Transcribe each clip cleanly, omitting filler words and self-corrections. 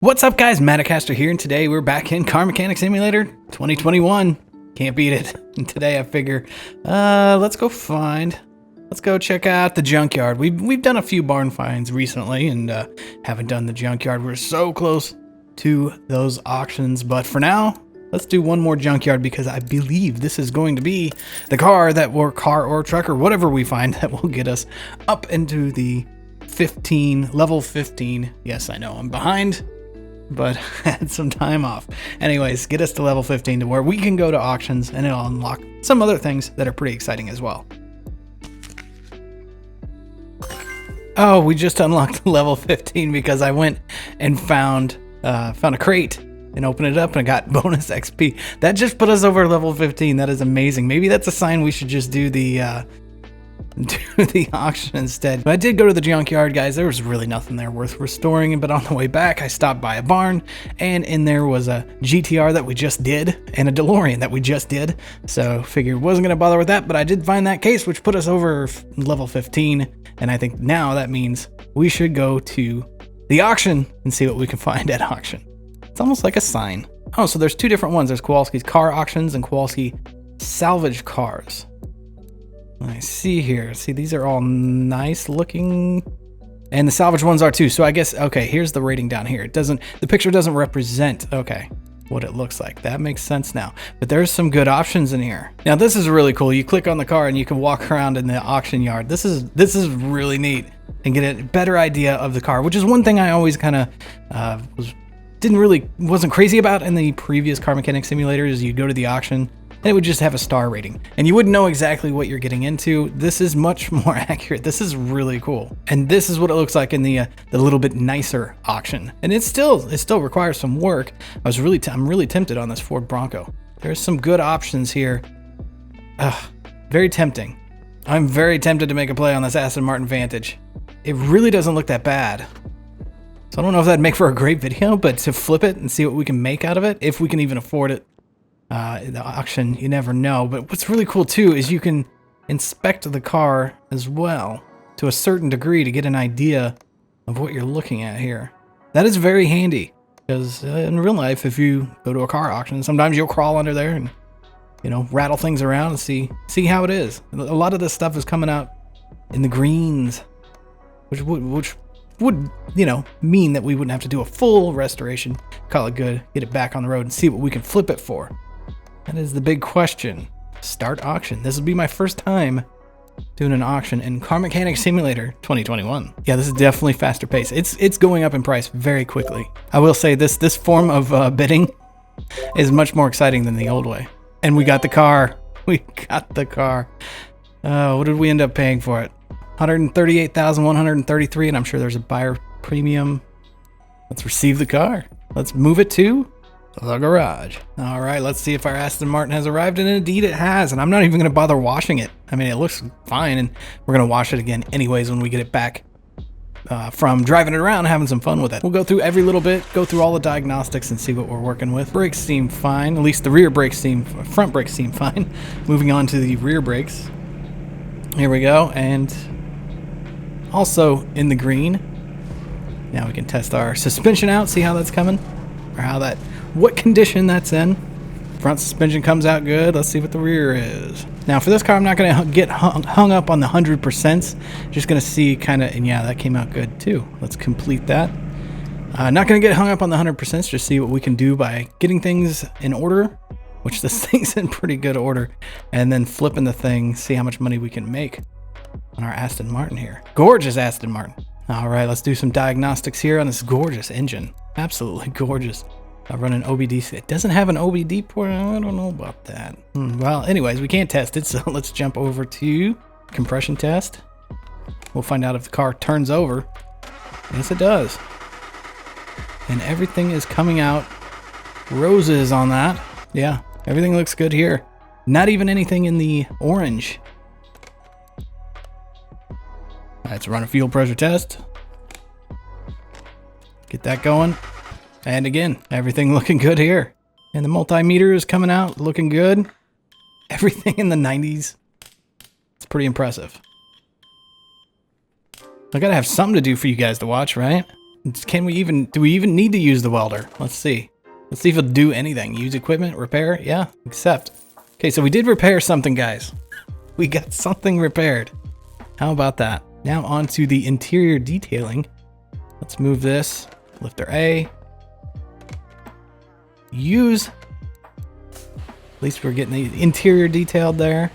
What's up, guys? Matocaster here, and today we're back in Car Mechanic Simulator 2021. Can't beat it. And today I figure, let's go check out the junkyard. We've done a few barn finds recently, and haven't done the junkyard. We're so close to those auctions, but for now, let's do one more junkyard because I believe this is going to be the car or truck or whatever we find that will get us up into the level 15. Yes, I know I'm behind, but had some time off. Anyways, get us to level 15 to where we can go to auctions and it'll unlock some other things that are pretty exciting as well. Oh, we just unlocked level 15 because I went and found a crate and opened it up and I got bonus XP. That just put us over level 15. That is amazing. Maybe that's a sign we should just do the auction instead. But I did go to the junkyard, guys. There was really nothing there worth restoring, but on the way back I stopped by a barn, and in there was a GTR that we just did and a DeLorean that we just did, so figured wasn't gonna bother with that. But I did find that case, which put us over level 15, and I think now that means we should go to the auction and see what we can find at auction. It's almost like a sign. Oh, so there's two different ones. There's Kowalski's car auctions and Kowalski salvage cars. I see here. See, these are all nice looking, and the salvage ones are too. So I guess, okay, here's the rating down here. The picture doesn't represent, okay, what it looks like. That makes sense now. But there's some good options in here. Now this is really cool. You click on the car and you can walk around in the auction yard. This is really neat and get a better idea of the car, which is one thing I always kind of wasn't crazy about in the previous Car Mechanic Simulator. Is you go to the auction and it would just have a star rating, and you wouldn't know exactly what you're getting into. This is much more accurate. This is really cool, and this is what it looks like in the little bit nicer auction. And it still requires some work. I'm really tempted on this Ford Bronco. There's some good options here. Very tempting. I'm very tempted to make a play on this Aston Martin Vantage. It really doesn't look that bad. So I don't know if that'd make for a great video, but to flip it and see what we can make out of it, if we can even afford it. In the auction, you never know. But what's really cool too is you can inspect the car as well to a certain degree to get an idea of what you're looking at here. That is very handy because in real life, if you go to a car auction, sometimes you'll crawl under there and, you know, rattle things around and see how it is. A lot of this stuff is coming out in the greens, which would, you know, mean that we wouldn't have to do a full restoration, call it good, get it back on the road and see what we can flip it for. That is the big question. Start auction. This will be my first time doing an auction in Car Mechanic Simulator 2021. Yeah, this is definitely faster pace. It's going up in price very quickly. I will say this form of bidding is much more exciting than the old way. And we got the car. We got the car. What did we end up paying for it? $138,133, and I'm sure there's a buyer premium. Let's receive the car. Let's move it to the garage. All right, let's see if our Aston Martin has arrived, and indeed it has, and I'm not even going to bother washing it. I mean, it looks fine, and we're going to wash it again anyways when we get it back from driving it around and having some fun with it. We'll go through every little bit, go through all the diagnostics and see what we're working with. Brakes seem fine, at least the front brakes seem fine. Moving on to the rear brakes. Here we go, and also in the green. Now we can test our suspension out, see how that's coming, or what condition that's in. Front suspension comes out good. Let's see what the rear is. Now for this car, I'm not going to get hung up on the 100%. Just going to see kind of, and yeah, that came out good too. Let's complete that. Not going to get hung up on the 100%, just see what we can do by getting things in order, which this thing's in pretty good order, and then flipping the thing, see how much money we can make on our Aston Martin here. Gorgeous Aston Martin. All right, let's do some diagnostics here on this gorgeous engine. Absolutely gorgeous. I run an OBD. It doesn't have an OBD port. I don't know about that. Well, anyways, we can't test it, so let's jump over to compression test. We'll find out if the car turns over. Yes, it does. And everything is coming out roses on that. Yeah, everything looks good here. Not even anything in the orange. Let's run a fuel pressure test. Get that going. And again, everything looking good here. And the multimeter is coming out looking good. Everything in the 90s. It's pretty impressive. I gotta have something to do for you guys to watch, right? do we even need to use the welder? Let's see. Let's see if it'll do anything. Use equipment, repair, yeah, accept. Okay, so we did repair something, guys. We got something repaired. How about that? Now on to the interior detailing. Let's move this. Lifter A. Use. At least we're getting the interior detailed there.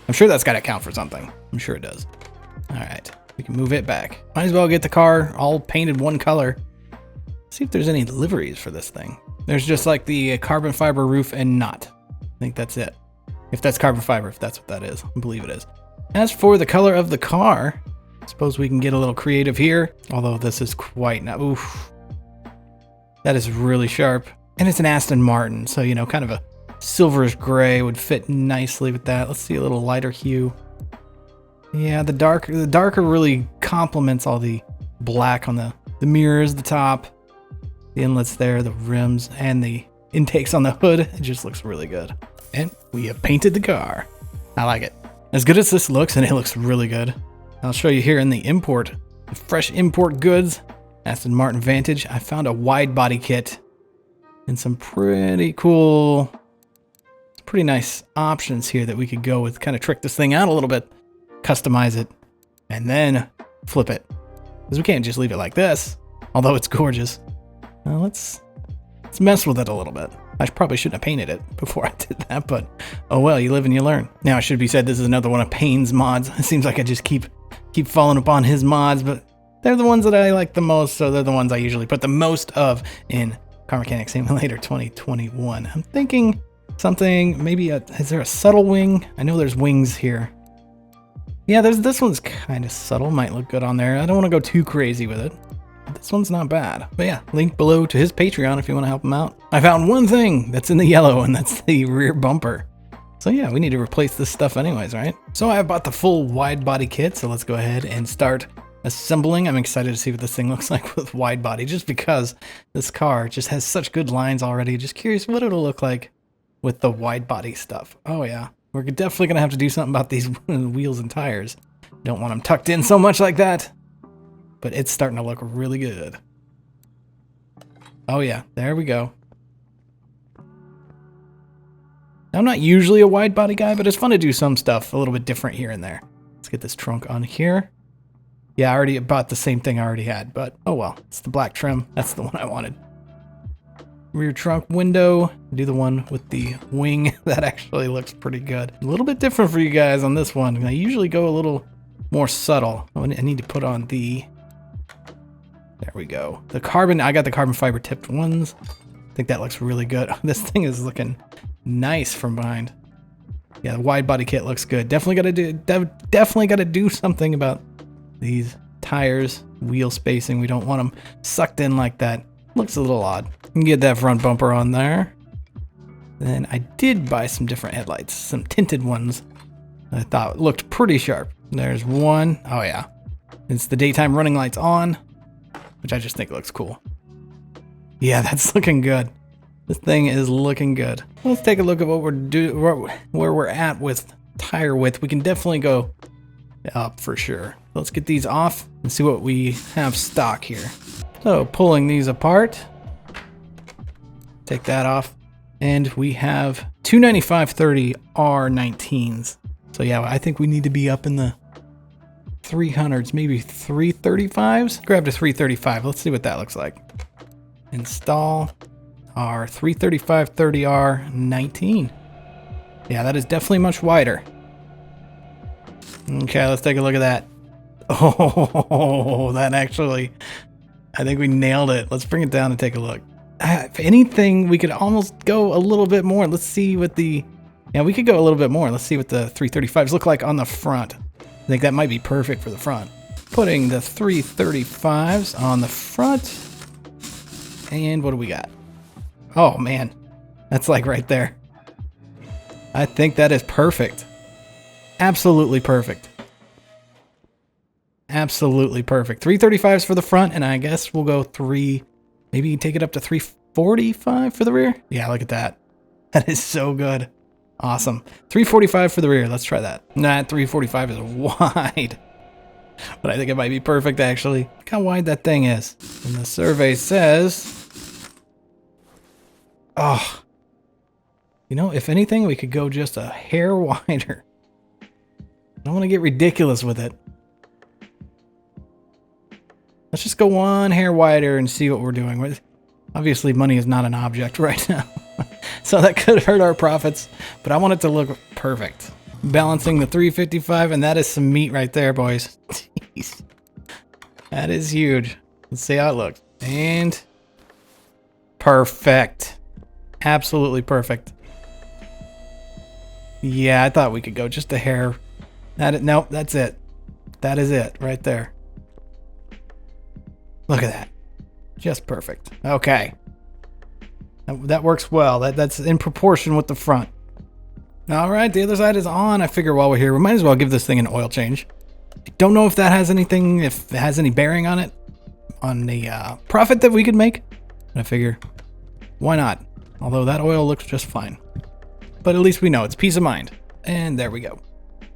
I'm sure that's got to count for something. I'm sure it does. All right, we can move it back. Might as well get the car all painted one color. See if there's any liveries for this thing. There's just like the carbon fiber roof and not. I think that's it. If that's carbon fiber, if that's what that is. I believe it is. As for the color of the car, I suppose we can get a little creative here. Although this is quite not. Oof. That is really sharp. And it's an Aston Martin, so, you know, kind of a silverish gray would fit nicely with that. Let's see a little lighter hue. Yeah, the darker really complements all the black on the mirrors, the top, the inlets there, the rims, and the intakes on the hood. It just looks really good. And we have painted the car. I like it. As good as this looks, and it looks really good. I'll show you here in the import, the fresh import goods, Aston Martin Vantage. I found a wide body kit and some pretty cool, pretty nice options here that we could go with, kind of trick this thing out a little bit, customize it, and then flip it. Because we can't just leave it like this, although it's gorgeous. Let's mess with it a little bit. I probably shouldn't have painted it before I did that, but oh well, you live and you learn. Now, it should be said, this is another one of Payne's mods. It seems like I just keep falling upon his mods, but they're the ones that I like the most, so they're the ones I usually put the most of in Car Mechanic Simulator 2021. I'm thinking something, maybe is there a subtle wing? I know there's wings here. Yeah, this one's kind of subtle, might look good on there. I don't want to go too crazy with it. This one's not bad. But yeah, link below to his Patreon if you want to help him out. I found one thing that's in the yellow, and that's the rear bumper. So yeah, we need to replace this stuff anyways, right? So I bought the full wide body kit, so let's go ahead and start assembling. I'm excited to see what this thing looks like with wide body, just because this car just has such good lines already. Just curious what it'll look like with the wide body stuff. Oh yeah, we're definitely gonna have to do something about these wheels and tires. Don't want them tucked in so much like that, but it's starting to look really good. Oh yeah, there we go. Now, I'm not usually a wide body guy, but it's fun to do some stuff a little bit different here and there. Let's get this trunk on here. Yeah, I already bought the same thing I already had, but oh well, it's the black trim. That's the one I wanted. Rear trunk window, do the one with the wing. That actually looks pretty good. A little bit different for you guys on this one. I usually go a little more subtle. I need to put on the, there we go. The carbon, I got the carbon fiber tipped ones. I think that looks really good. This thing is looking nice from behind. Yeah, the wide body kit looks good. Definitely got to do something about these tires, wheel spacing. We don't want them sucked in like that. Looks a little odd. You can get that front bumper on there. Then I did buy some different headlights, some tinted ones. I thought looked pretty sharp. There's one. Oh yeah, it's the daytime running lights on, which I just think looks cool. Yeah, that's looking good. This thing is looking good. Let's take a look at what where we're at with tire width. We can definitely go up for sure. Let's get these off and see what we have stock here. So pulling these apart, take that off, and we have 295/30 R19s. So yeah, I think we need to be up in the 300s, maybe 335s. Grab a 335. Let's see what that looks like. Install our 335/30 R19. Yeah, that is definitely much wider. Okay, let's take a look at that. Oh, that actually, I think we nailed it. Let's bring it down and take a look. If anything, we could almost go a little bit more. Let's see what the, yeah, we could go a little bit more. Let's see what the 335s look like on the front. I think that might be perfect for the front. Putting the 335s on the front. And what do we got? Oh man, that's like right there. I think that is perfect. Absolutely perfect. Absolutely perfect. 335s for the front, and I guess we'll go maybe take it up to 345 for the rear. Yeah, look at that. That is so good. Awesome. 345 for the rear. Let's try that. Nah, 345 is wide. But I think it might be perfect, actually. Look how wide that thing is. And the survey says... Oh. You know, if anything, we could go just a hair wider. I don't want to get ridiculous with it. Let's just go one hair wider and see what we're doing with. Obviously, money is not an object right now. So that could hurt our profits, but I want it to look perfect. Balancing the 355, and that is some meat right there, boys. Jeez. That is huge. Let's see how it looks. And perfect. Absolutely perfect. Yeah, I thought we could go just a hair. Nope, that's it. That is it right there. Look at that. Just perfect. Okay. That works well. That's in proportion with the front. All right, the other side is on. I figure while we're here, we might as well give this thing an oil change. Don't know if that has anything, if it has any bearing on it, on the profit that we could make. I figure, why not? Although that oil looks just fine. But at least we know, it's peace of mind. And there we go.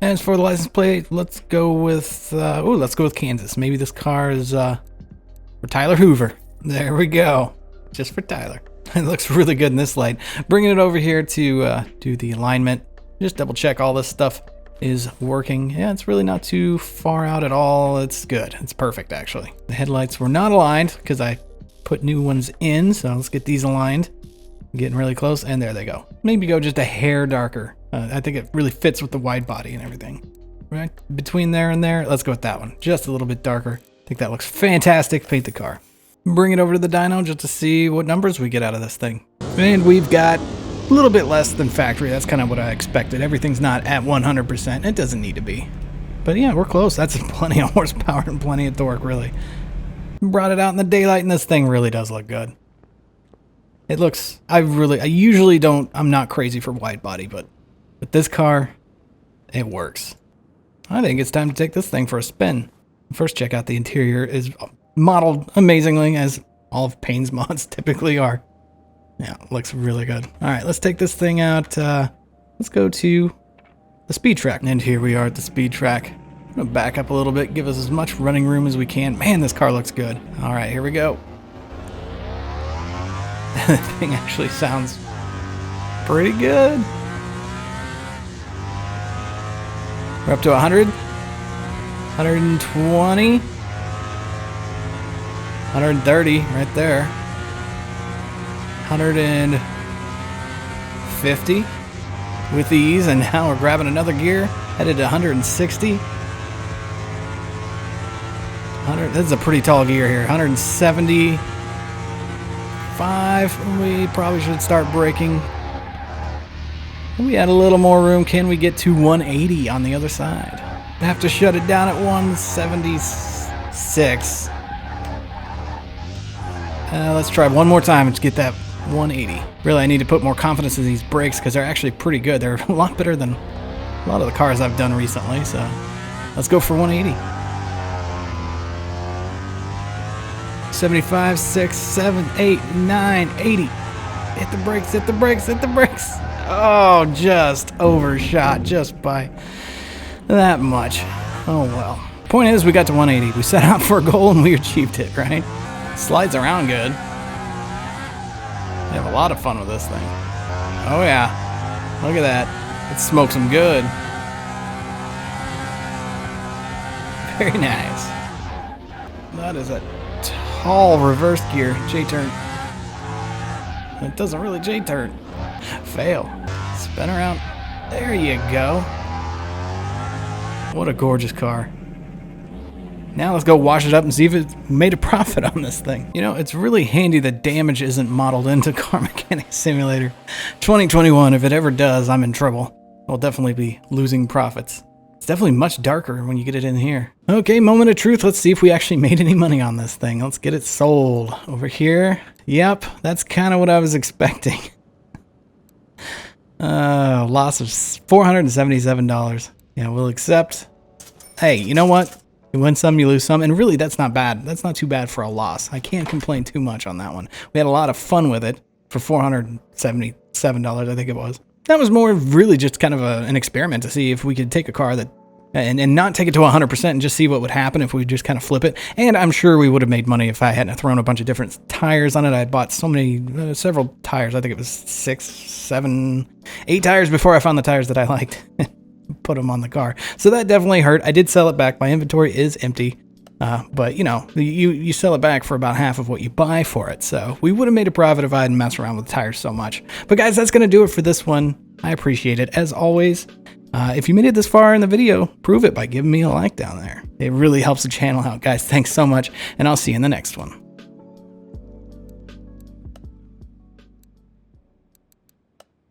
As for the license plate, let's go with, let's go with Kansas. Maybe this car is for Tyler Hoover. There we go. Just for Tyler. It looks really good in this light. Bringing it over here to do the alignment. Just double check all this stuff is working. Yeah, it's really not too far out at all. It's good. It's perfect, actually. The headlights were not aligned because I put new ones in. So let's get these aligned. Getting really close, and there they go. Maybe go just a hair darker. I think it really fits with the wide body and everything. Right between there and there, let's go with that one. Just a little bit darker. I think that looks fantastic. Paint the car. Bring it over to the dyno just to see what numbers we get out of this thing. And we've got a little bit less than factory. That's kind of what I expected. Everything's not at 100%. It doesn't need to be. But yeah, we're close. That's plenty of horsepower and plenty of torque, really. Brought it out in the daylight, and this thing really does look good. It looks, I usually don't, I'm not crazy for wide body, but with this car, it works. I think it's time to take this thing for a spin. First, check out the interior. Is modeled amazingly, as all of Payne's mods typically are. Yeah, looks really good. All right, let's take this thing out. Let's go to the speed track. And here we are at the speed track. I'm gonna back up a little bit, give us as much running room as we can. Man, this car looks good. All right, here we go. That thing actually sounds pretty good. We're up to 100, 120, 130 right there, 150 with ease, and now we're grabbing another gear, headed to 160. This is a pretty tall gear here. 175. We probably should start braking. We had a little more room. Can we get to 180 on the other side? I have to shut it down at 176. Let's try one more time and get that 180. Really, I need to put more confidence in these brakes because they're actually pretty good. They're a lot better than a lot of the cars I've done recently. So let's go for 180. 75, 6, 7, 8, 9, 80. Hit the brakes, hit the brakes, hit the brakes. Oh, just overshot just by that much. Oh well. Point is, we got to 180. We set out for a goal and we achieved it, right? Slides around good. We have a lot of fun with this thing. Oh yeah. Look at that. It smokes them good. Very nice. That is a tall reverse gear. J-turn. It doesn't really J-turn. Fail. Spin around. There you go. What a gorgeous car. Now let's go wash it up and see if it made a profit on this thing. You know, it's really handy that damage isn't modeled into Car Mechanic Simulator 2021. If it ever does, I'm in trouble. I'll definitely be losing profits. It's definitely much darker when you get it in here. Okay, moment of truth. Let's see if we actually made any money on this thing. Let's get it sold. Over here. Yep, that's kind of what I was expecting. Loss of $477. Yeah, we'll accept. Hey, you know what? You win some, you lose some. And really, that's not bad. That's not too bad for a loss. I can't complain too much on that one. We had a lot of fun with it for $477, I think it was. That was more really just kind of an experiment to see if we could take a car that and not take it to 100% and just see what would happen if we just kind of flip it. And I'm sure we would have made money if I hadn't thrown a bunch of different tires on it. I had bought so many, several tires. I think it was 6, 7, 8 tires before I found the tires that I liked. Put them on the car. So that definitely hurt. I did sell it back. My inventory is empty. But you know, you sell it back for about half of what you buy for it. So we would have made a profit if I hadn't messed around with the tires so much. But guys, that's going to do it for this one. I appreciate it as always. If you made it this far in the video, prove it by giving me a like down there. It really helps the channel out, guys. Thanks so much, and I'll see you in the next one.